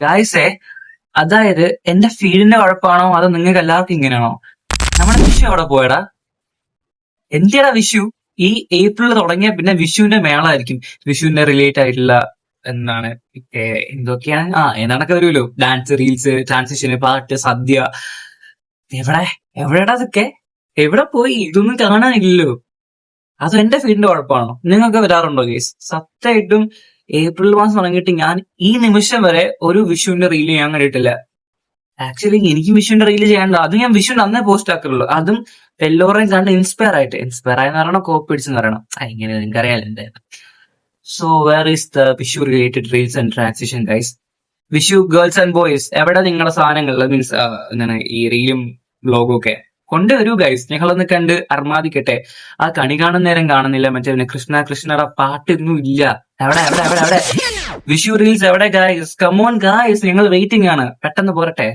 ഗായ്സേ, അതായത് എന്റെ ഫീൽഡിന്റെ കുഴപ്പമാണോ അതോ നിങ്ങൾക്ക് എല്ലാവർക്കും ഇങ്ങനെയാണോ? നമ്മുടെ വിഷു അവിടെ പോയടാ. എന്തിനാ വിഷു? ഈ ഏപ്രിൽ തുടങ്ങിയ പിന്നെ വിഷുവിന്റെ മേളായിരിക്കും. വിഷുവിന്റെ റിലേറ്റ് ആയിട്ടുള്ള എന്താണ് എന്തൊക്കെയാണ് ഏതാണ്ടൊക്കെ വരുമല്ലോ. ഡാൻസ്, റീൽസ്, ട്രാൻസിഷന്, പാട്ട്, സദ്യ. എവിടെ എവിടെടാ അതൊക്കെ? എവിടെ പോയി? ഇതൊന്നും കാണാനില്ലല്ലോ. അത് എന്റെ ഫീൽഡിന്റെ കുഴപ്പമാണോ? നിങ്ങൾക്ക് വരാറുണ്ടോ ഗേസ്? സത്യമായിട്ടും ഏപ്രിൽ മാസം തുടങ്ങിയിട്ട് ഞാൻ ഈ നിമിഷം വരെ ഒരു വിഷുവിന്റെ റീല് ചെയ്യാൻ കണ്ടിട്ടില്ല. ആക്ച്വലി എനിക്ക് വിഷുവിന്റെ റീല് ചെയ്യാനുണ്ട്. അത് ഞാൻ വിഷുവിന്റെ അന്നേ പോസ്റ്റ് ആക്കുള്ളൂ. അതും എല്ലാവരെയും കണ്ട് ഇൻസ്പയർ ആയിട്ട്. ഇൻസ്പയർ ആയെന്ന് പറയണം, കോപ്പി അടിച്ചെന്ന് പറയണം. ഇങ്ങനെ നിങ്ങൾക്ക് അറിയാലോ എന്തായാലും. So where is the Vishu related reels and transition guys? Vishu girls and boys, എവിടെ നിങ്ങളുടെ സാധനങ്ങൾ? മീൻസ് എന്താണ് ഈ റീലും ബ്ലോഗും ഒക്കെ കൊണ്ടുവരൂ ഗൈസ്. ഞങ്ങളൊന്ന് കണ്ട് അർമാദിക്കട്ടെ. ആ കണി കാണുന്ന നേരം കാണുന്നില്ല. മറ്റേ പിന്നെ കൃഷ്ണ കൃഷ്ണയുടെ പാട്ടൊന്നും ഇല്ല. എവിടെ എവിടെ എവിടെ എവിടെ വിഷു റീൽസ് എവിടെ ഗായ്സ്? കമോൺ ഗായ്സ്, ഞങ്ങൾ വെയിറ്റിംഗ് ആണ്. പെട്ടെന്ന് പോരട്ടെ.